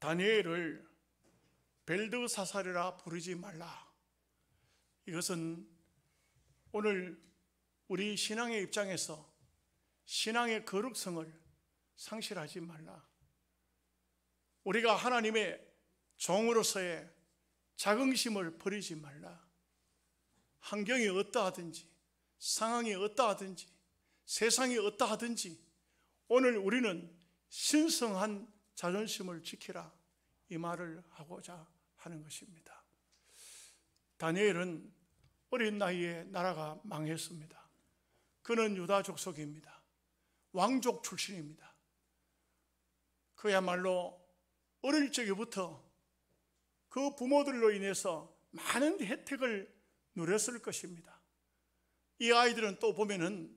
다니엘을 벨드사살이라 부르지 말라. 이것은 오늘 우리 신앙의 입장에서 신앙의 거룩성을 상실하지 말라. 우리가 하나님의 종으로서의 자긍심을 버리지 말라. 환경이 어떠하든지 상황이 어떠하든지 세상이 어떠하든지 오늘 우리는 신성한 자존심을 지키라, 이 말을 하고자 하는 것입니다. 다니엘은 어린 나이에 나라가 망했습니다. 그는 유다 족속입니다. 왕족 출신입니다. 그야말로 어릴 적부터 그 부모들로 인해서 많은 혜택을 누렸을 것입니다. 이 아이들은 또 보면은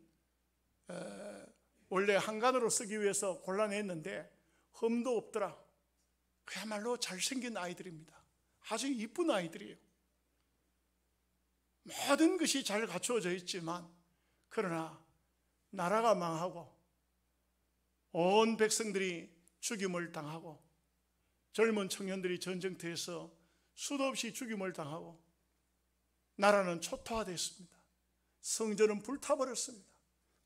원래 한간으로 쓰기 위해서 곤란했는데 흠도 없더라. 그야말로 잘생긴 아이들입니다. 아주 이쁜 아이들이에요. 모든 것이 잘 갖추어져 있지만 그러나 나라가 망하고 온 백성들이 죽임을 당하고 젊은 청년들이 전쟁터에서 수도 없이 죽임을 당하고 나라는 초토화됐습니다. 성전은 불타버렸습니다.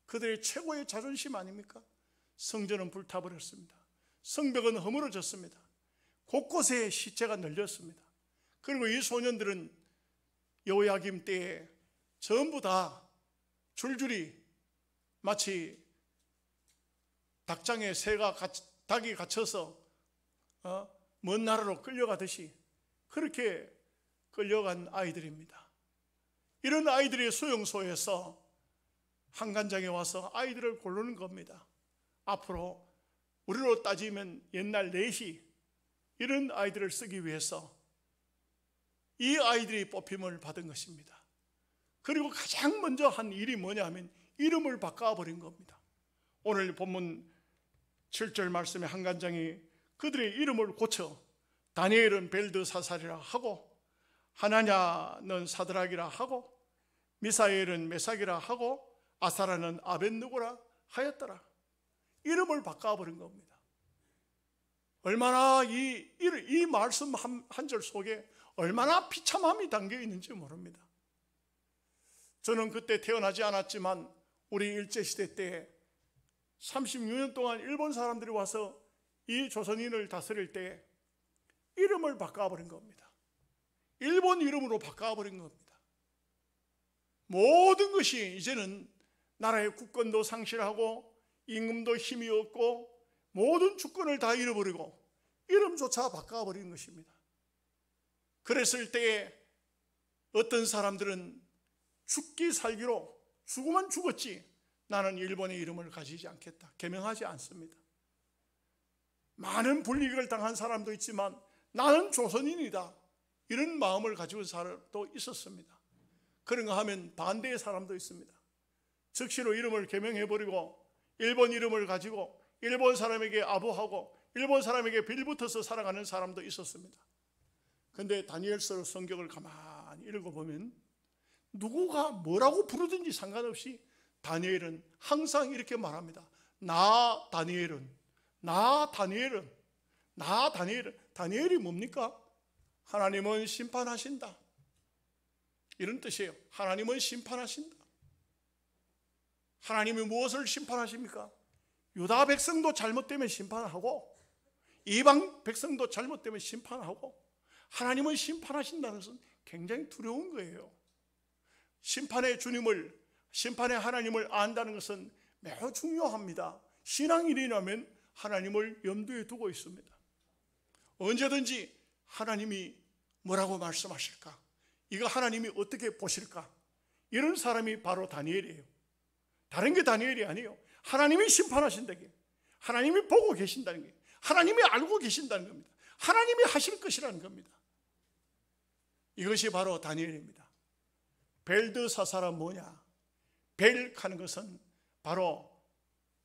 그들의 최고의 자존심 아닙니까? 성전은 불타버렸습니다. 성벽은 허물어졌습니다. 곳곳에 시체가 널렸습니다. 그리고 이 소년들은 여호야김 때에 전부 다 줄줄이 마치 닭장에 닭이 갇혀서 먼 나라로 끌려가듯이 그렇게 끌려간 아이들입니다. 이런 아이들의 수용소에서 한간장에 와서 아이들을 고르는 겁니다. 앞으로 우리로 따지면 옛날 내시, 이런 아이들을 쓰기 위해서 이 아이들이 뽑힘을 받은 것입니다. 그리고 가장 먼저 한 일이 뭐냐 하면 이름을 바꿔버린 겁니다. 오늘 본문 7절 말씀의 한간장이 그들의 이름을 고쳐 다니엘은 벨드사살이라 하고 하나냐는 사드락이라 하고 미사엘은 메삭이라 하고 아사라는 아벳느고라 하였더라. 이름을 바꿔버린 겁니다. 얼마나 이 말씀 한 절 속에 얼마나 비참함이 담겨 있는지 모릅니다. 저는 그때 태어나지 않았지만 우리 일제시대 때 36년 동안 일본 사람들이 와서 이 조선인을 다스릴 때 이름을 바꿔버린 겁니다. 일본 이름으로 바꿔버린 겁니다. 모든 것이 이제는 나라의 국권도 상실하고 임금도 힘이 없고 모든 주권을 다 잃어버리고 이름조차 바꿔버린 것입니다. 그랬을 때에 어떤 사람들은 죽기 살기로 죽으면 죽었지 나는 일본의 이름을 가지지 않겠다, 개명하지 않습니다. 많은 불이익을 당한 사람도 있지만 나는 조선인이다, 이런 마음을 가지고 사람도 있었습니다. 그런가 하면 반대의 사람도 있습니다. 즉시로 이름을 개명해버리고 일본 이름을 가지고 일본 사람에게 아부하고 일본 사람에게 빌붙어서 살아가는 사람도 있었습니다. 그런데 다니엘서 성경을 가만히 읽어보면 누구가 뭐라고 부르든지 상관없이 다니엘은 항상 이렇게 말합니다. 나 다니엘은, 나 다니엘은, 나 다니엘은. 다니엘이 뭡니까? 하나님은 심판하신다, 이런 뜻이에요. 하나님은 심판하신다. 하나님이 무엇을 심판하십니까? 유다 백성도 잘못되면 심판하고 이방 백성도 잘못되면 심판하고 하나님은 심판하신다는 것은 굉장히 두려운 거예요. 심판의 주님을, 심판의 하나님을 안다는 것은 매우 중요합니다. 신앙인이라면 하나님을 염두에 두고 있습니다. 언제든지 하나님이 뭐라고 말씀하실까? 이거 하나님이 어떻게 보실까? 이런 사람이 바로 다니엘이에요. 다른 게 다니엘이 아니에요. 하나님이 심판하신다는 게, 하나님이 보고 계신다는 게, 하나님이 알고 계신다는 겁니다. 하나님이 하실 것이라는 겁니다. 이것이 바로 다니엘입니다. 벨드사살은 뭐냐? 벨 하는 것은 바로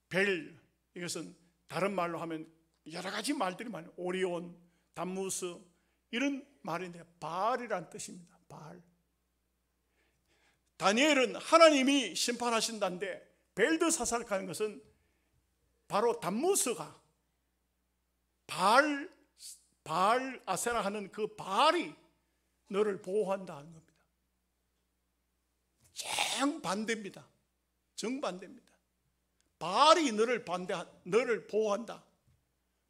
벨, 이것은 다른 말로 하면 여러 가지 말들이 많아요. 오리온, 담무스 이런 말인데 바알이란 뜻입니다. 바알. 다니엘은 하나님이 심판하신다는데 벨드사살하는 것은 바로 담무스가 바알 바알 아세라 하는 그 바알이 너를 보호한다 하는 겁니다. 정반대입니다. 정반대입니다. 바알이 너를 보호한다.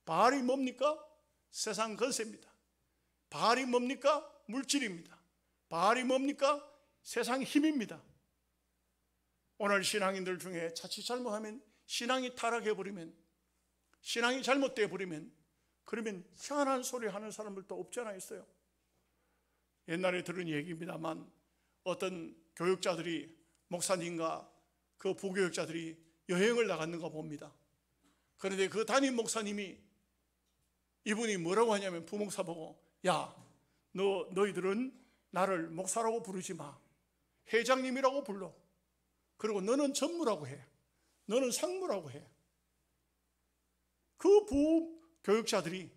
바알이 뭡니까? 세상 권세입니다. 바알이 뭡니까? 물질입니다. 바알이 뭡니까? 세상 힘입니다. 오늘 신앙인들 중에 자칫 잘못하면, 신앙이 타락해버리면, 신앙이 잘못되어버리면, 그러면 희한한 소리 하는 사람들도 없지 않아 있어요. 옛날에 들은 얘기입니다만, 어떤 교육자들이, 목사님과 그 부교육자들이 여행을 나갔는가 봅니다. 그런데 그 담임 목사님이, 이분이 뭐라고 하냐면 부목사 보고, 야, 너희들은 나를 목사라고 부르지 마. 회장님이라고 불러. 그리고 너는 전무라고 해. 너는 상무라고 해. 그 부교육자들이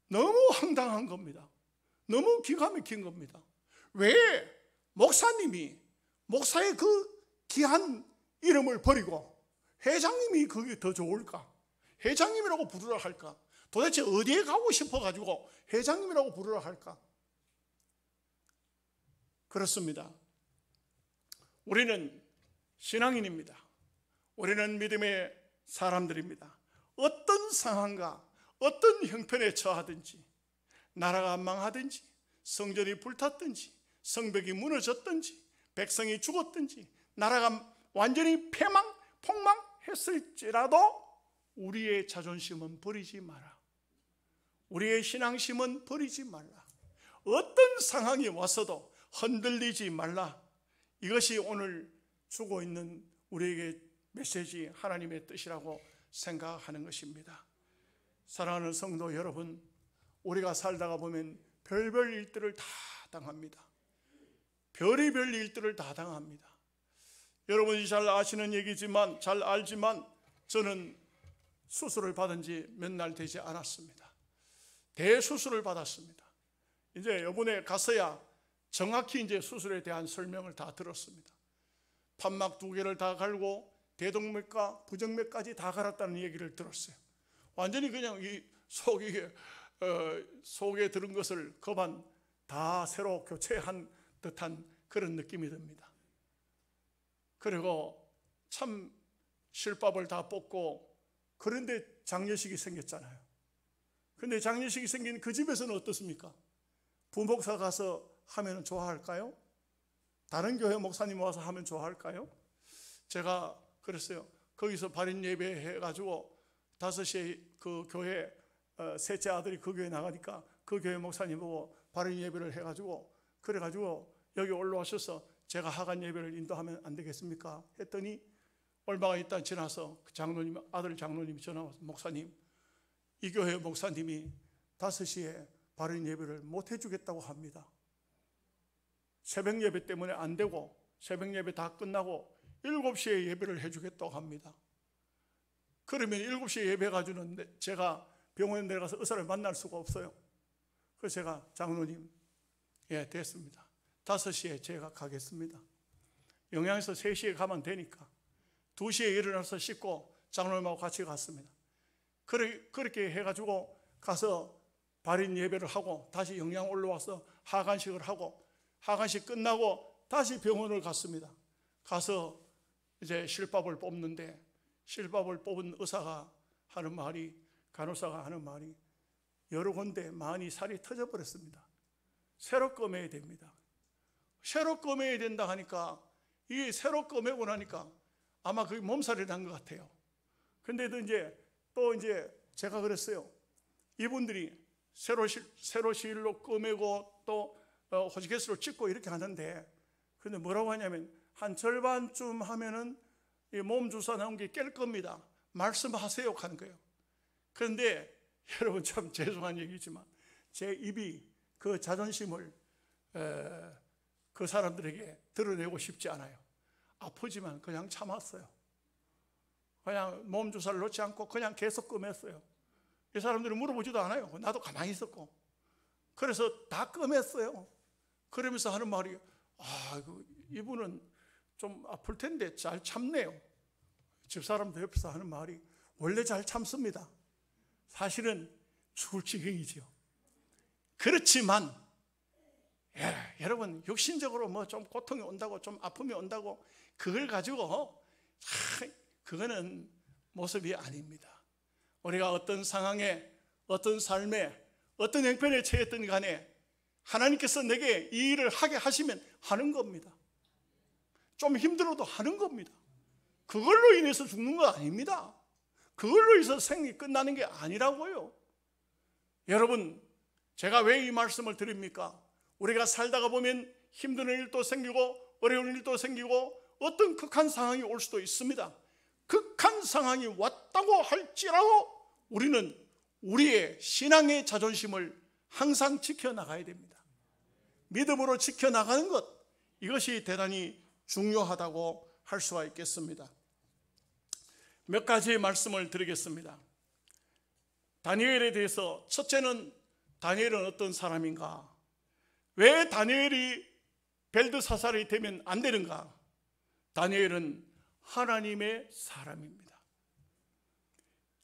너무 황당한 겁니다. 너무 기가 막힌 겁니다. 왜 목사님이 목사의 그 귀한 이름을 버리고 회장님이 그게 더 좋을까? 회장님이라고 부르라 할까? 도대체 어디에 가고 싶어가지고 회장님이라고 부르라 할까? 그렇습니다. 우리는 신앙인입니다. 우리는 믿음의 사람들입니다. 어떤 상황과 어떤 형편에 처하든지, 나라가 망하든지, 성전이 불탔든지, 성벽이 무너졌든지, 백성이 죽었든지, 나라가 완전히 폭망했을지라도 우리의 자존심은 버리지 마라. 우리의 신앙심은 버리지 말라. 어떤 상황이 왔어도 흔들리지 말라. 이것이 오늘 주고 있는 우리에게 메시지, 하나님의 뜻이라고 생각하는 것입니다. 사랑하는 성도 여러분, 우리가 살다가 보면 별별 일들을 다 당합니다. 별의별 일들을 다 당합니다. 여러분이 잘 아시는 얘기지만, 잘 알지만, 저는 수술을 받은 지 몇 날 되지 않았습니다. 대수술을 받았습니다. 이제 이번에 가서야 정확히 이제 수술에 대한 설명을 다 들었습니다. 판막 2개를 다 갈고 대동맥과 부정맥까지 다 갈았다는 얘기를 들었어요. 완전히 그냥 이 속에 들은 것을 거반 다 새로 교체한 듯한 그런 느낌이 듭니다. 그리고 참 실밥을 다 뽑고, 그런데 장례식이 생겼잖아요. 그런데 장례식이 생긴 그 집에서는 어떻습니까? 부목사 가서 하면 좋아할까요? 다른 교회 목사님 와서 하면 좋아할까요? 제가 그랬어요. 거기서 발인 예배 해가지고 5시에 그 교회 셋째 아들이 그 교회 나가니까 그 교회 목사님 보고 발인 예배를 해가지고, 그래가지고 여기 올라오셔서 제가 하간 예배를 인도하면 안 되겠습니까? 했더니 얼마가 있다 지나서 그 장로님, 아들 장로님이 전화 와서, 목사님, 이 교회 목사님이 5시에 발인 예배를 못 해주겠다고 합니다. 새벽 예배 때문에 안 되고, 새벽 예배 다 끝나고 7시에 예배를 해주겠다고 합니다. 그러면 7시에 예배 가지고는 제가 병원에 내려가서 의사를 만날 수가 없어요. 그래서 제가, 장로님, 예, 됐습니다. 5시에 제가 가겠습니다. 영양에서 3시에 가면 되니까 2시에 일어나서 씻고 장로님하고 같이 갔습니다. 그렇게 해가지고 가서 발인 예배를 하고 다시 영양 올라와서 하간식을 하고, 하간식 끝나고 다시 병원을 갔습니다. 가서 이제 실밥을 뽑는데, 실밥을 뽑은 의사가 하는 말이, 간호사가 하는 말이, 여러 군데 많이 살이 터져버렸습니다. 새로 검해야 됩니다. 새로 검해야 된다 하니까, 이게 새로 검해고 나니까 아마 그게 몸살이 난 것 같아요. 근데 또 이제 제가 그랬어요. 이분들이 새로 실로 검해고 또 호지개수로 찍고 이렇게 하는데, 근데 뭐라고 하냐면, 한 절반쯤 하면은 이 몸 주사 나온 게 깰 겁니다. 말씀하세요 하는 거예요. 그런데 여러분, 참 죄송한 얘기지만 제 입이 그 자존심을 그 사람들에게 드러내고 싶지 않아요. 아프지만 그냥 참았어요. 그냥 몸 주사를 놓지 않고 그냥 계속 끔했어요. 이 사람들은 물어보지도 않아요. 나도 가만히 있었고. 그래서 다 끔했어요. 그러면서 하는 말이, 이분은 좀 아플 텐데 잘 참네요. 집사람도 옆에서 하는 말이, 원래 잘 참습니다. 사실은 죽을 지경이죠. 그렇지만 여러분 육신적으로 뭐 좀 고통이 온다고 좀 아픔이 온다고 그걸 가지고 그거는 모습이 아닙니다. 우리가 어떤 상황에 어떤 삶에 어떤 형편에 처했든 간에 하나님께서 내게 이 일을 하게 하시면 하는 겁니다. 좀 힘들어도 하는 겁니다. 그걸로 인해서 죽는 거 아닙니다. 그걸로 인해서 생이 끝나는 게 아니라고요. 여러분, 제가 왜 이 말씀을 드립니까? 우리가 살다가 보면 힘든 일도 생기고 어려운 일도 생기고 어떤 극한 상황이 올 수도 있습니다. 극한 상황이 왔다고 할지라도 우리는 우리의 신앙의 자존심을 항상 지켜나가야 됩니다. 믿음으로 지켜나가는 것, 이것이 대단히 중요하다고 할 수가 있겠습니다. 몇 가지의 말씀을 드리겠습니다. 다니엘에 대해서 첫째는 다니엘은 어떤 사람인가? 왜 다니엘이 벨드사살이 되면 안 되는가? 다니엘은 하나님의 사람입니다.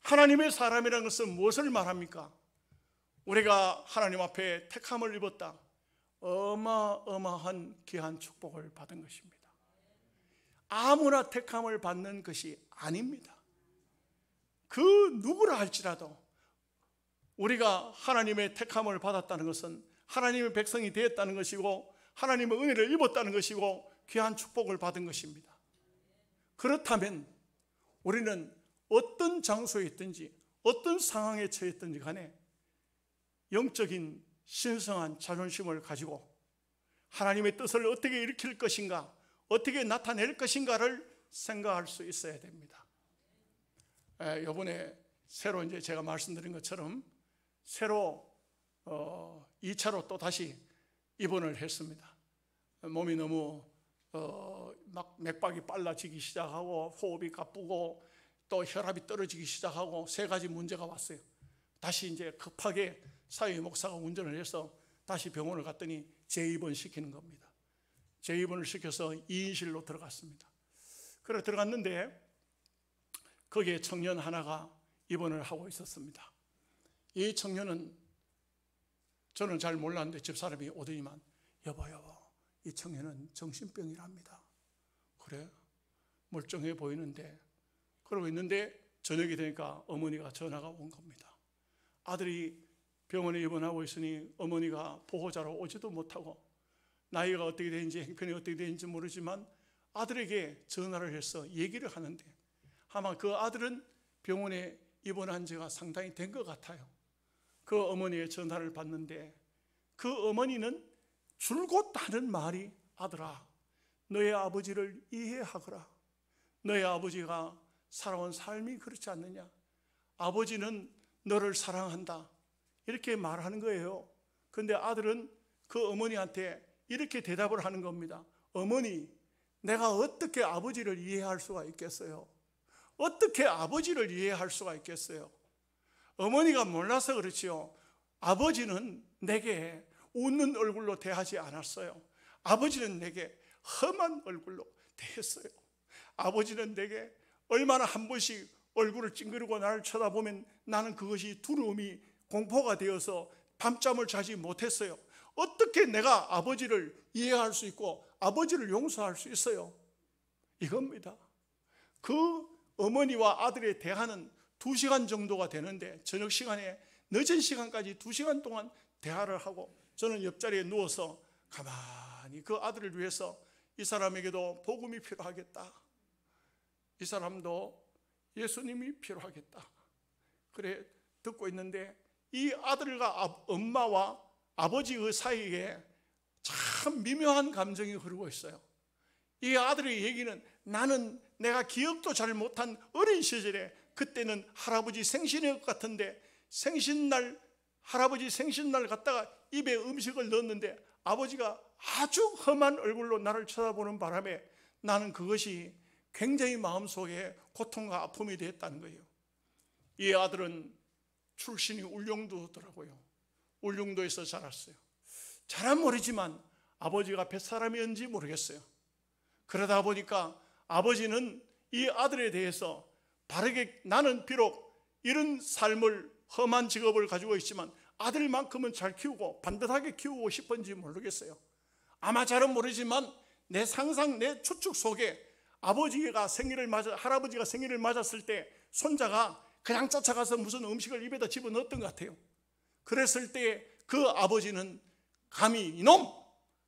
하나님의 사람이라는 것은 무엇을 말합니까? 우리가 하나님 앞에 택함을 입었다. 어마어마한 귀한 축복을 받은 것입니다. 아무나 택함을 받는 것이 아닙니다. 그 누구라 할지라도 우리가 하나님의 택함을 받았다는 것은 하나님의 백성이 되었다는 것이고 하나님의 은혜를 입었다는 것이고 귀한 축복을 받은 것입니다. 그렇다면 우리는 어떤 장소에 있든지 어떤 상황에 처했든지 간에 영적인 신성한 자존심을 가지고 하나님의 뜻을 어떻게 일으킬 것인가, 어떻게 나타낼 것인가를 생각할 수 있어야 됩니다. 이번에 새로 이제 제가 말씀드린 것처럼 새로 2차로 또 다시 입원을 했습니다. 몸이 너무 막 맥박이 빨라지기 시작하고 호흡이 가쁘고 또 혈압이 떨어지기 시작하고 세 가지 문제가 왔어요. 다시 이제 급하게 사회 목사가 운전을 해서 다시 병원을 갔더니 재입원 시키는 겁니다. 재입원을 시켜서 2인실로 들어갔습니다. 그래 들어갔는데 거기에 청년 하나가 입원을 하고 있었습니다. 이 청년은 저는 잘 몰랐는데 집사람이 오더니만 여보 이 청년은 정신병이랍니다. 그래? 멀쩡해 보이는데 그러고 있는데 저녁이 되니까 어머니가 전화가 온 겁니다. 아들이 병원에 입원하고 있으니 어머니가 보호자로 오지도 못하고 나이가 어떻게 되는지 형편이 어떻게 되는지 모르지만 아들에게 전화를 해서 얘기를 하는데 아마 그 아들은 병원에 입원한 지가 상당히 된 것 같아요. 그 어머니의 전화를 받는데 그 어머니는 줄곧 하는 말이 아들아 너의 아버지를 이해하거라. 너의 아버지가 살아온 삶이 그렇지 않느냐. 아버지는 너를 사랑한다. 이렇게 말하는 거예요. 그런데 아들은 그 어머니한테 이렇게 대답을 하는 겁니다. 어머니, 내가 어떻게 아버지를 이해할 수가 있겠어요? 어떻게 아버지를 이해할 수가 있겠어요? 어머니가 몰라서 그렇지요. 아버지는 내게 웃는 얼굴로 대하지 않았어요. 아버지는 내게 험한 얼굴로 대했어요. 아버지는 내게 얼마나 한 번씩 얼굴을 찡그리고 나를 쳐다보면 나는 그것이 두려움이 공포가 되어서 밤잠을 자지 못했어요. 어떻게 내가 아버지를 이해할 수 있고 아버지를 용서할 수 있어요? 이겁니다. 그 어머니와 아들의 대화는 2시간 정도가 되는데 저녁 시간에 늦은 시간까지 2시간 동안 대화를 하고 저는 옆자리에 누워서 가만히 그 아들을 위해서 이 사람에게도 복음이 필요하겠다. 이 사람도 예수님이 필요하겠다. 그래 듣고 있는데 이 아들과 엄마와 아버지의 사이에 참 미묘한 감정이 흐르고 있어요. 이 아들의 얘기는 나는 내가 기억도 잘 못한 어린 시절에 그때는 할아버지 생신의 것 같은데 할아버지 생신날 갔다가 입에 음식을 넣었는데 아버지가 아주 험한 얼굴로 나를 쳐다보는 바람에 나는 그것이 굉장히 마음속에 고통과 아픔이 됐다는 거예요. 이 아들은 출신이 울릉도더라고요. 울릉도에서 자랐어요. 잘은 모르지만 아버지가 뱃사람이었는지 모르겠어요. 그러다 보니까 아버지는 이 아들에 대해서 바르게 나는 비록 이런 삶을 험한 직업을 가지고 있지만 아들만큼은 잘 키우고 반듯하게 키우고 싶은지 모르겠어요. 아마 잘은 모르지만 내 상상, 내 추측 속에 할아버지가 생일을 맞았을 때 손자가 그냥 쫓아가서 무슨 음식을 입에다 집어넣었던 것 같아요. 그랬을 때 그 아버지는 감히 이놈!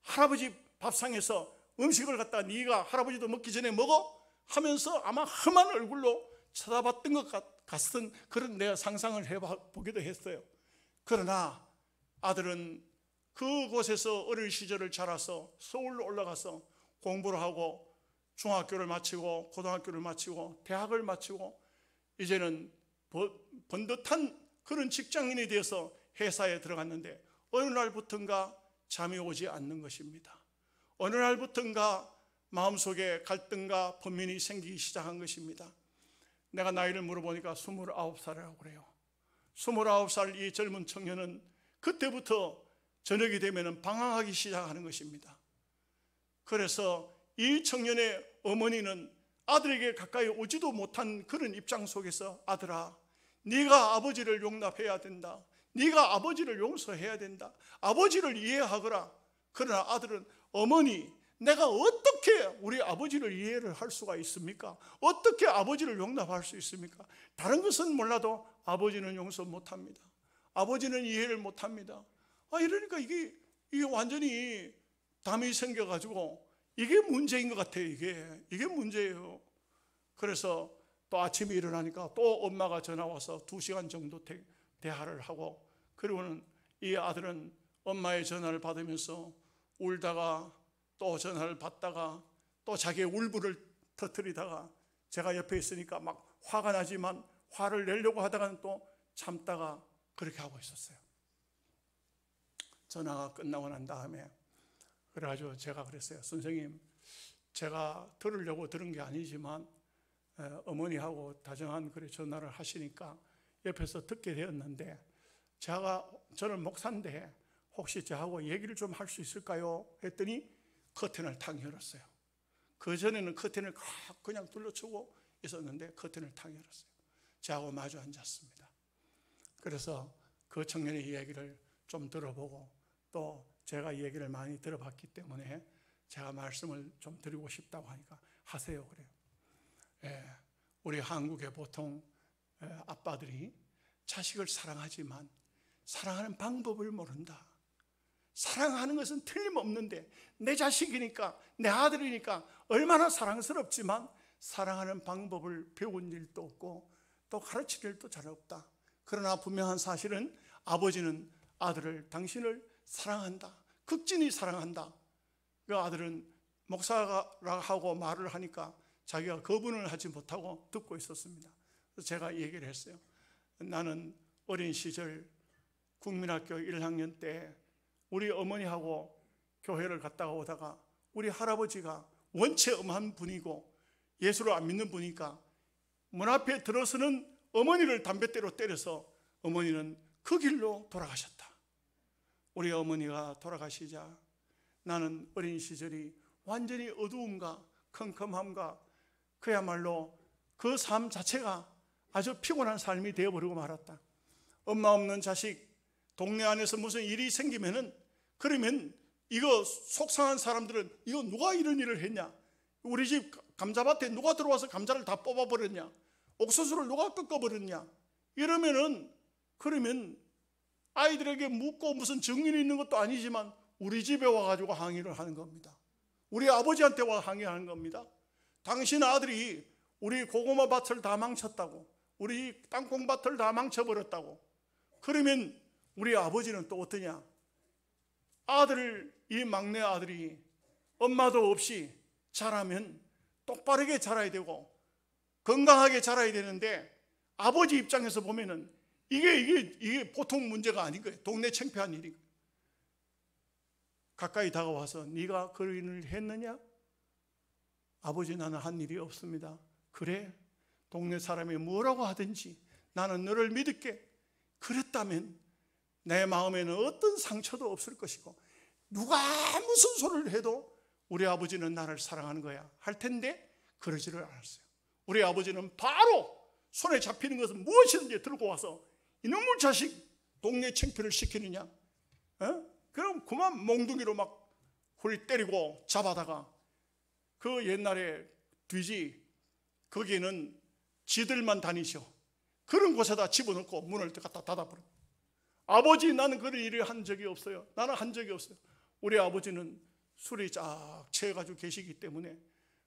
할아버지 밥상에서 음식을 갖다 네가 할아버지도 먹기 전에 먹어? 하면서 아마 험한 얼굴로 쳐다봤던 것 같은 그런 내가 상상을 해보기도 했어요. 그러나 아들은 그곳에서 어릴 시절을 자라서 서울로 올라가서 공부를 하고 중학교를 마치고 고등학교를 마치고 대학을 마치고 이제는 번듯한 그런 직장인이 되어서 회사에 들어갔는데 어느 날부턴가 잠이 오지 않는 것입니다. 어느 날부턴가 마음속에 갈등과 번민이 생기기 시작한 것입니다. 내가 나이를 물어보니까 29살이라고 그래요. 29살 이 젊은 청년은 그때부터 저녁이 되면 방황하기 시작하는 것입니다. 그래서 이 청년의 어머니는 아들에게 가까이 오지도 못한 그런 입장 속에서 아들아, 네가 아버지를 용납해야 된다. 네가 아버지를 용서해야 된다. 아버지를 이해하거라. 그러나 아들은 어머니, 내가 어떻게 우리 아버지를 이해를 할 수가 있습니까? 어떻게 아버지를 용납할 수 있습니까? 다른 것은 몰라도 아버지는 용서 못합니다. 아버지는 이해를 못합니다. 이러니까 이게 완전히 담이 생겨가지고 이게 문제인 것 같아요. 이게 문제예요. 그래서 또 아침에 일어나니까 또 엄마가 전화 와서 2시간 정도 대화를 하고, 그리고는 이 아들은 엄마의 전화를 받으면서 울다가 또 전화를 받다가 또 자기의 울분을 터뜨리다가 제가 옆에 있으니까 막 화가 나지만 화를 내려고 하다가는 또 참다가 그렇게 하고 있었어요. 전화가 끝나고 난 다음에 그래가지고 제가 그랬어요. 선생님, 제가 들으려고 들은 게 아니지만 어머니하고 다정한 그래 전화를 하시니까 옆에서 듣게 되었는데, 저는 목사인데 혹시 저하고 얘기를 좀 할 수 있을까요? 했더니 커튼을 탁 열었어요. 그전에는 커튼을 그냥 둘러치고 있었는데 커튼을 탁 열었어요. 저하고 마주 앉았습니다. 그래서 그 청년의 이야기를 좀 들어보고 또 제가 얘기를 많이 들어봤기 때문에 제가 말씀을 좀 드리고 싶다고 하니까 하세요 그래요. 우리 한국의 보통 아빠들이 자식을 사랑하지만 사랑하는 방법을 모른다. 사랑하는 것은 틀림없는데 내 자식이니까 내 아들이니까 얼마나 사랑스럽지만 사랑하는 방법을 배운 일도 없고 또 가르칠 일도 잘 없다. 그러나 분명한 사실은 아버지는 아들을, 당신을 사랑한다. 극진히 사랑한다. 그 아들은 목사라고 하고 말을 하니까 자기가 거부는 하지 못하고 듣고 있었습니다. 그래서 제가 얘기를 했어요. 나는 어린 시절 국민학교 1학년 때 우리 어머니하고 교회를 갔다가 오다가 우리 할아버지가 원체 엄한 분이고 예수를 안 믿는 분이니까 문 앞에 들어서는 어머니를 담뱃대로 때려서 어머니는 그 길로 돌아가셨다. 우리 어머니가 돌아가시자 나는 어린 시절이 완전히 어두움과 컴컴함과 그야말로 그 삶 자체가 아주 피곤한 삶이 되어버리고 말았다. 엄마 없는 자식, 동네 안에서 무슨 일이 생기면은 그러면 이거 속상한 사람들은 이거 누가 이런 일을 했냐? 우리 집 감자밭에 누가 들어와서 감자를 다 뽑아버렸냐? 옥수수를 누가 꺾어버렸냐? 이러면은 그러면 아이들에게 묻고 무슨 증인이 있는 것도 아니지만 우리 집에 와가지고 항의를 하는 겁니다. 우리 아버지한테 와 항의하는 겁니다. 당신 아들이 우리 고구마 밭을 다 망쳤다고, 우리 땅콩밭을 다 망쳐버렸다고. 그러면 우리 아버지는 또 어떠냐? 이 막내 아들이 엄마도 없이 자라면 똑바르게 자라야 되고 건강하게 자라야 되는데 아버지 입장에서 보면은 이게 보통 문제가 아닌 거예요. 동네 창피한 일인 거예요. 가까이 다가와서 네가 그런 일을 했느냐? 아버지, 나는 한 일이 없습니다. 그래? 동네 사람이 뭐라고 하든지 나는 너를 믿을게. 그랬다면 내 마음에는 어떤 상처도 없을 것이고 누가 무슨 소리를 해도 우리 아버지는 나를 사랑하는 거야 할 텐데 그러지를 않았어요. 우리 아버지는 바로 손에 잡히는 것은 무엇이든지 들고 와서 이놈의 자식 동네 창피를 시키느냐? 그럼 그만 몽둥이로 막 홀 때리고 잡아다가 그 옛날에 뒤지 거기는 지들만 다니셔. 그런 곳에다 집어넣고 문을 갖다 닫아버려. 아버지, 나는 그런 일을 한 적이 없어요. 나는 한 적이 없어요. 우리 아버지는 술이 쫙 채가지고 계시기 때문에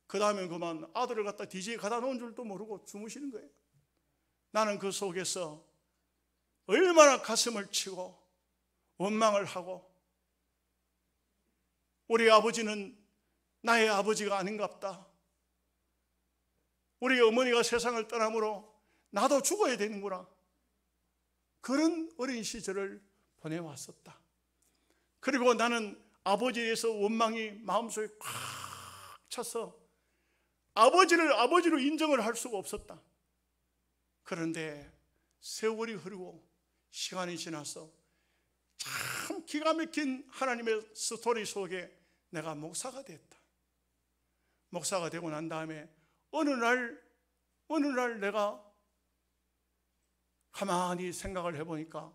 그 다음에 그만 아들을 갖다 뒤지에 가다 놓은 줄도 모르고 주무시는 거예요. 나는 그 속에서 얼마나 가슴을 치고 원망을 하고, 우리 아버지는 나의 아버지가 아닌갑다. 우리 어머니가 세상을 떠남으로 나도 죽어야 되는구나. 그런 어린 시절을 보내왔었다. 그리고 나는 아버지에 대해서 원망이 마음속에 꽉 차서 아버지로 인정을 할 수가 없었다. 그런데 세월이 흐르고 시간이 지나서 참 기가 막힌 하나님의 스토리 속에 내가 목사가 됐다. 목사가 되고 난 다음에 어느 날 내가 가만히 생각을 해보니까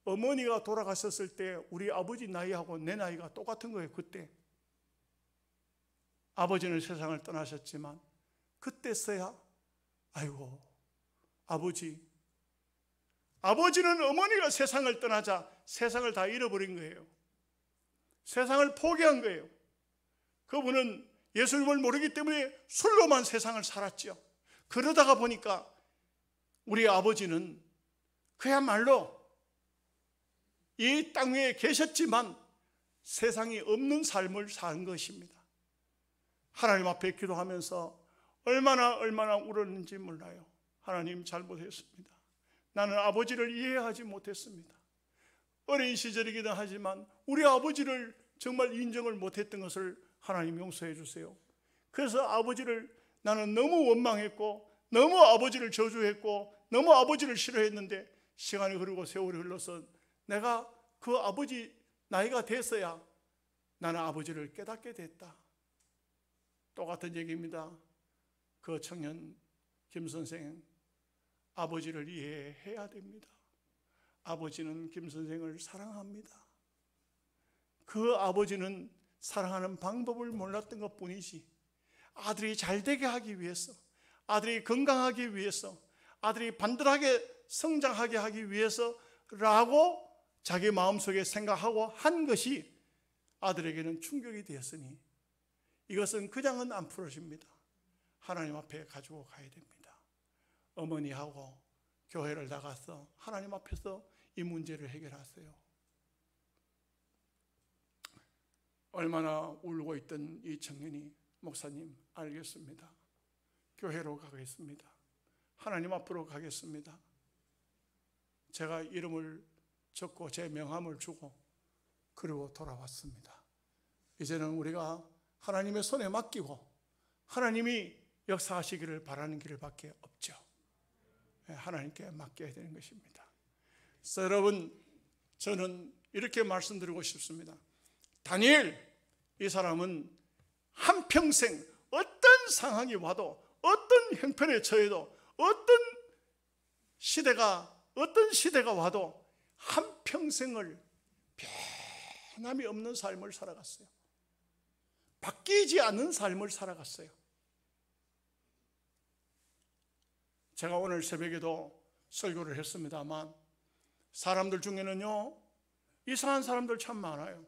어머니가 돌아가셨을 때 우리 아버지 나이하고 내 나이가 똑같은 거예요. 그때 아버지는 세상을 떠나셨지만 그때서야 아이고, 아버지는 어머니가 세상을 떠나자 세상을 다 잃어버린 거예요. 세상을 포기한 거예요. 그분은 예수님을 모르기 때문에 술로만 세상을 살았죠. 그러다가 보니까 우리 아버지는 그야말로 이 땅 위에 계셨지만 세상이 없는 삶을 산 것입니다. 하나님 앞에 기도하면서 얼마나 울었는지 몰라요. 하나님, 잘못했습니다. 나는 아버지를 이해하지 못했습니다. 어린 시절이기도 하지만 우리 아버지를 정말 인정을 못했던 것을 하나님 용서해 주세요. 그래서 아버지를 나는 너무 원망했고, 너무 아버지를 저주했고, 너무 아버지를 싫어했는데 시간이 흐르고 세월이 흘러서 내가 그 아버지 나이가 됐어야 나는 아버지를 깨닫게 됐다. 똑같은 얘기입니다. 그 청년 김 선생, 아버지를 이해해야 됩니다. 아버지는 김 선생을 사랑합니다. 그 아버지는 사랑하는 방법을 몰랐던 것뿐이지, 아들이 잘되게 하기 위해서, 아들이 건강하기 위해서, 아들이 반듯하게 성장하게 하기 위해서라고 자기 마음속에 생각하고 한 것이 아들에게는 충격이 되었으니 이것은 그냥은 안 풀어집니다. 하나님 앞에 가지고 가야 됩니다. 어머니하고 교회를 나가서 하나님 앞에서 이 문제를 해결하세요. 얼마나 울고 있던 이 청년이, 목사님 알겠습니다. 교회로 가겠습니다. 하나님 앞으로 가겠습니다. 제가 이름을 적고 제 명함을 주고 그리고 돌아왔습니다. 이제는 우리가 하나님의 손에 맡기고 하나님이 역사하시기를 바라는 길밖에 없죠. 하나님께 맡겨야 되는 것입니다. 그래서 여러분, 저는 이렇게 말씀드리고 싶습니다. 다니엘, 이 사람은 한평생 어떤 상황이 와도, 어떤 형편에 처해도, 어떤 시대가 와도 한평생을 변함이 없는 삶을 살아갔어요. 바뀌지 않는 삶을 살아갔어요. 제가 오늘 새벽에도 설교를 했습니다만 사람들 중에는요, 이상한 사람들 참 많아요.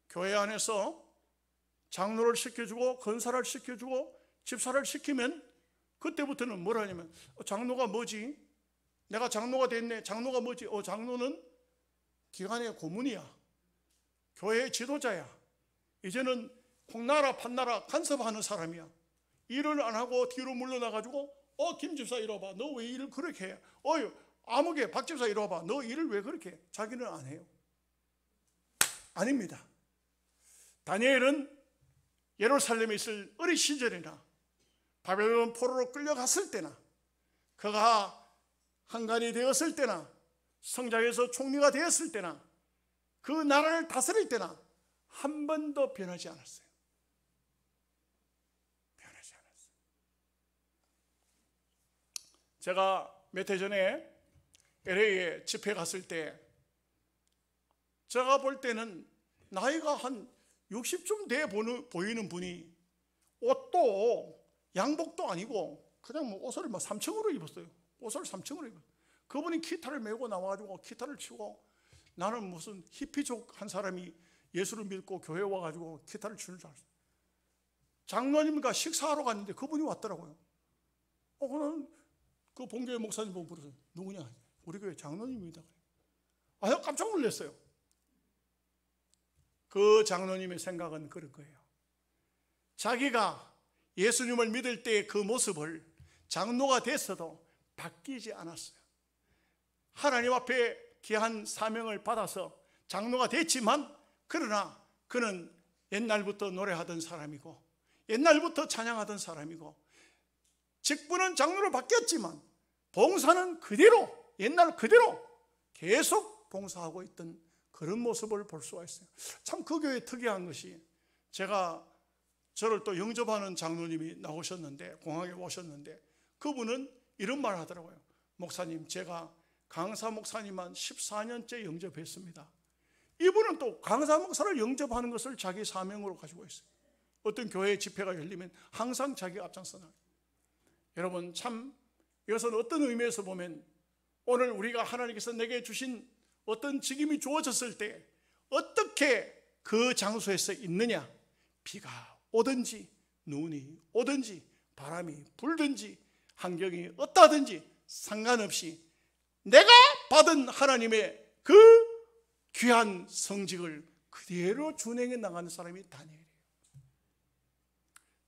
교회 안에서 장로를 시켜주고 건사를 시켜주고 집사를 시키면 그때부터는 뭐라 하냐면, 장로가 뭐지? 내가 장로가 됐네. 장로가 뭐지? 장로는 기관의 고문이야. 교회의 지도자야. 이제는 콩나라 판나라 간섭하는 사람이야. 일을 안 하고 뒤로 물러나가지고 김 집사 이리 와봐. 너 왜 일을 그렇게 해? 아무개 박 집사 이리 와봐. 너 일을 왜 그렇게 해? 자기는 안 해요. 아닙니다. 다니엘은 예루살렘에 있을 어린 시절이나 바벨론 포로로 끌려갔을 때나 그가 한간이 되었을 때나 성장해서 총리가 되었을 때나 그 나라를 다스릴 때나 한 번도 변하지 않았어요. 변하지 않았어요. 제가 몇 해 전에 LA에 집회 갔을 때 제가 볼 때는 나이가 한 60쯤 돼 보이는 분이 옷도 양복도 아니고 그냥 뭐 옷을 3층으로 입었어요. 옷을 3층으로 입었어요. 그분이 기타를 메고 나와가지고 기타를 치고, 나는 무슨 히피족 한 사람이 예수를 믿고 교회 와가지고 기타를 치는 줄 알았어요. 장로님과 식사하러 갔는데 그분이 왔더라고요. 그는 그 본교회 목사님 보고 물었어요. 누구냐? 우리 교회 장로님입니다. 깜짝 놀랐어요. 그 장로님의 생각은 그런 거예요. 자기가 예수님을 믿을 때의 그 모습을 장로가 됐어도 바뀌지 않았어요. 하나님 앞에 귀한 사명을 받아서 장로가 됐지만, 그러나 그는 옛날부터 노래하던 사람이고 옛날부터 찬양하던 사람이고, 직분은 장로로 바뀌었지만 봉사는 그대로, 옛날 그대로 계속 봉사하고 있던 그런 모습을 볼 수가 있어요. 참 그 교회 특이한 것이, 저를 또 영접하는 장로님이 나오셨는데, 공항에 오셨는데, 그분은 이런 말 하더라고요. 목사님, 제가 강사 목사님만 14년째 영접했습니다. 이분은 또 강사 목사를 영접하는 것을 자기 사명으로 가지고 있어요. 어떤 교회 집회가 열리면 항상 자기가 앞장서 나가요. 여러분, 참 이것은 어떤 의미에서 보면, 오늘 우리가 하나님께서 내게 주신 어떤 직임이 주어졌을 때 어떻게 그 장소에서 있느냐, 비가 오든지 눈이 오든지 바람이 불든지 환경이 어떠하든지 상관없이 내가 받은 하나님의 그 귀한 성직을 그대로 준행해 나가는 사람이 다니엘이에요.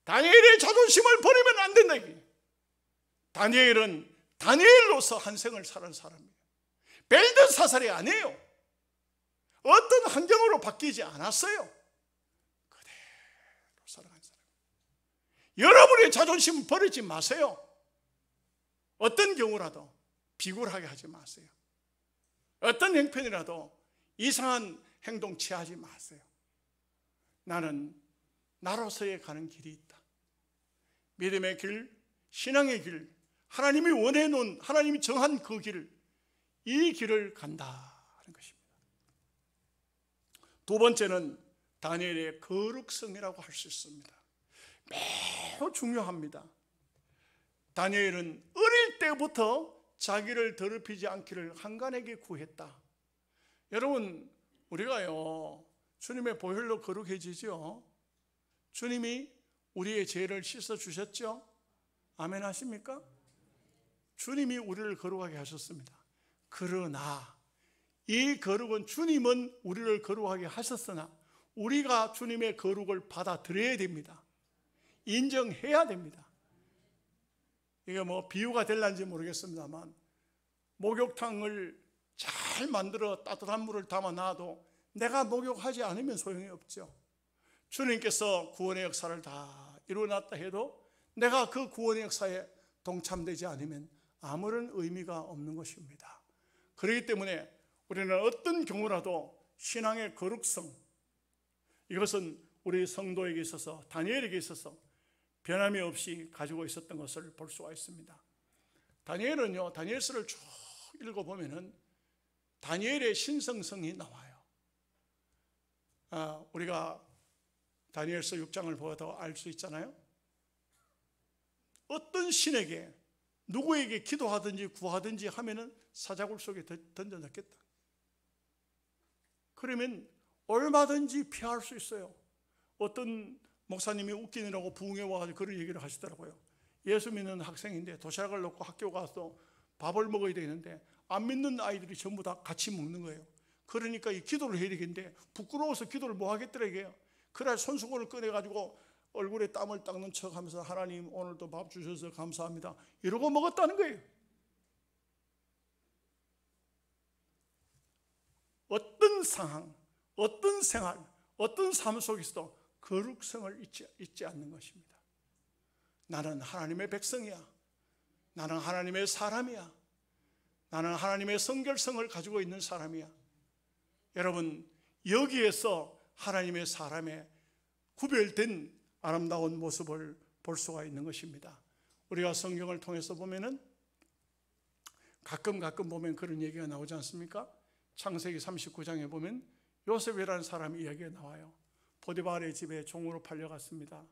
다니엘의 자존심을 버리면 안 된다. 다니엘은 다니엘로서 한 생을 사는 사람이에요. 벨드사살이 아니에요. 어떤 환경으로 바뀌지 않았어요. 그대로 살아간 사람이에요. 여러분의 자존심 버리지 마세요. 어떤 경우라도 비굴하게 하지 마세요. 어떤 형편이라도 이상한 행동 취하지 마세요. 나는 나로서의 가는 길이 있다. 믿음의 길, 신앙의 길, 하나님이 원해놓은, 하나님이 정한 그 길, 이 길을 간다 하는 것입니다. 두 번째는 다니엘의 거룩성이라고 할 수 있습니다. 매우 중요합니다. 다니엘은 어릴 때부터 자기를 더럽히지 않기를 한간에게 구했다. 여러분, 우리가요, 주님의 보혈로 거룩해지죠. 주님이 우리의 죄를 씻어주셨죠. 아멘 하십니까? 주님이 우리를 거룩하게 하셨습니다. 그러나 이 거룩은, 주님은 우리를 거룩하게 하셨으나 우리가 주님의 거룩을 받아들여야 됩니다. 인정해야 됩니다. 이게 뭐 비유가 될런지 모르겠습니다만, 목욕탕을 잘 만들어 따뜻한 물을 담아 놔도 내가 목욕하지 않으면 소용이 없죠. 주님께서 구원의 역사를 다 이루어놨다 해도 내가 그 구원의 역사에 동참되지 않으면 아무런 의미가 없는 것입니다. 그렇기 때문에 우리는 어떤 경우라도 신앙의 거룩성, 이것은 우리 성도에게 있어서, 다니엘에게 있어서 변함이 없이 가지고 있었던 것을 볼 수가 있습니다. 다니엘은요, 다니엘서를 쭉 읽어보면은 다니엘의 신성성이 나와요. 우리가 다니엘서 6장을 보아도 알 수 있잖아요. 어떤 신에게, 누구에게 기도하든지 구하든지 하면은 사자굴 속에 던져넣겠다. 그러면 얼마든지 피할 수 있어요. 어떤 목사님이 웃기느라고 부흥회 와가지고 그런 얘기를 하시더라고요. 예수 믿는 학생인데 도시락을 넣고 학교 가서 밥을 먹어야 되는데 안 믿는 아이들이 전부 다 같이 먹는 거예요. 그러니까 이 기도를 해야 되겠는데 부끄러워서 기도를 뭐 하겠더라 이게요. 그래 손수건을 꺼내가지고 얼굴에 땀을 닦는 척하면서 하나님 오늘도 밥 주셔서 감사합니다 이러고 먹었다는 거예요. 어떤 상황, 어떤 생활, 어떤 삶 속에서도 거룩성을 잊지 않는 것입니다. 나는 하나님의 백성이야. 나는 하나님의 사람이야. 나는 하나님의 성결성을 가지고 있는 사람이야. 여러분, 여기에서 하나님의 사람의 구별된 아름다운 모습을 볼 수가 있는 것입니다. 우리가 성경을 통해서 보면은 가끔 보면 그런 얘기가 나오지 않습니까? 창세기 39장에 보면 요셉이라는 사람 이야기가 나와요. 보디발의 집에 종으로 팔려갔습니다.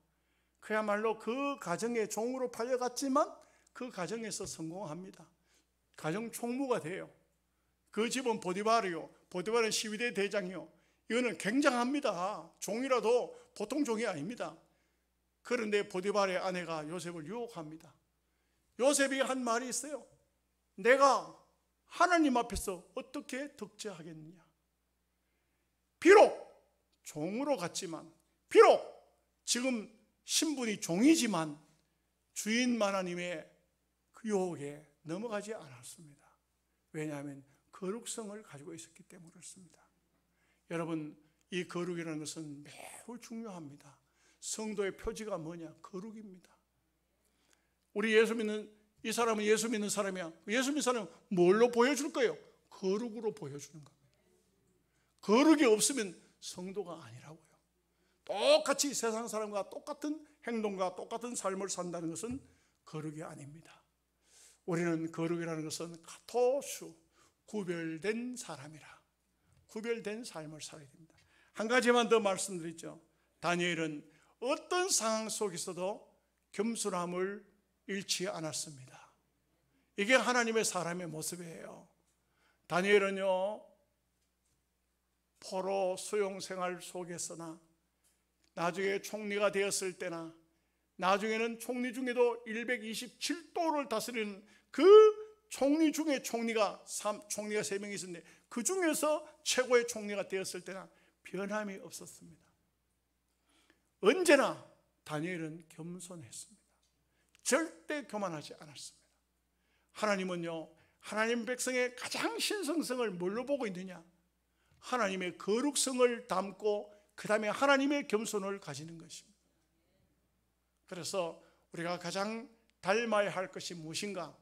그야말로 그 가정에 종으로 팔려갔지만 그 가정에서 성공합니다. 가정 총무가 돼요. 그 집은 보디발이요, 보디발은 시위대 대장이요. 이거는 굉장합니다. 종이라도 보통 종이 아닙니다. 그런데 보디발의 아내가 요셉을 유혹합니다. 요셉이 한 말이 있어요. 내가 하나님 앞에서 어떻게 덕죄하겠느냐. 비록 종으로 갔지만, 비록 지금 신분이 종이지만 주인 하나님의 그 유혹에 넘어가지 않았습니다. 왜냐하면 거룩성을 가지고 있었기 때문에 그렇습니다. 여러분, 이 거룩이라는 것은 매우 중요합니다. 성도의 표지가 뭐냐? 거룩입니다. 우리 예수 믿는 이 사람은 예수 믿는 사람이야. 예수 믿는 사람은 뭘로 보여줄 거예요? 거룩으로 보여주는 겁니다. 거룩이 없으면 성도가 아니라고요. 똑같이 세상 사람과 똑같은 행동과 똑같은 삶을 산다는 것은 거룩이 아닙니다. 우리는 거룩이라는 것은 카토수, 구별된 사람이라, 구별된 삶을 살아야 됩니다. 한 가지만 더 말씀드리죠. 다니엘은 어떤 상황 속에서도 겸손함을 잃지 않았습니다. 이게 하나님의 사람의 모습이에요. 다니엘은요, 포로 수용 생활 속에서나 나중에 총리가 되었을 때나 나중에는 총리 중에도 127도를 다스리는 그 총리 중에 총리가 3명이 있었는데 그 중에서 최고의 총리가 되었을 때나 변함이 없었습니다. 언제나 다니엘은 겸손했습니다. 절대 교만하지 않았습니다. 하나님은요, 하나님 백성의 가장 신성성을 뭘로 보고 있느냐? 하나님의 거룩성을 담고 그 다음에 하나님의 겸손을 가지는 것입니다. 그래서 우리가 가장 닮아야 할 것이 무엇인가?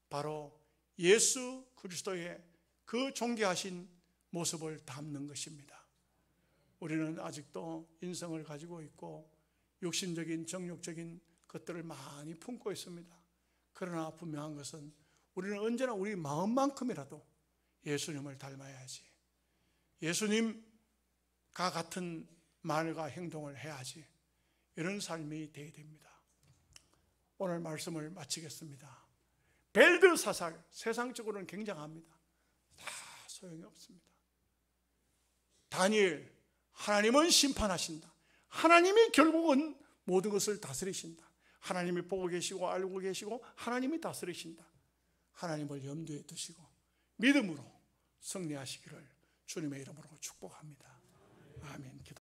바로 예수 그리스도의 그 존귀하신 모습을 담는 것입니다. 우리는 아직도 인성을 가지고 있고 육신적인 정욕적인 것들을 많이 품고 있습니다. 그러나 분명한 것은 우리는 언제나 우리 마음만큼이라도 예수님을 닮아야지, 예수님과 같은 말과 행동을 해야지, 이런 삶이 되어야 됩니다. 오늘 말씀을 마치겠습니다. 벨드사살, 세상적으로는 굉장합니다. 다 소용이 없습니다. 다니엘, 하나님은 심판하신다. 하나님이 결국은 모든 것을 다스리신다. 하나님이 보고 계시고 알고 계시고 하나님이 다스리신다. 하나님을 염두에 두시고 믿음으로 승리하시기를 주님의 이름으로 축복합니다.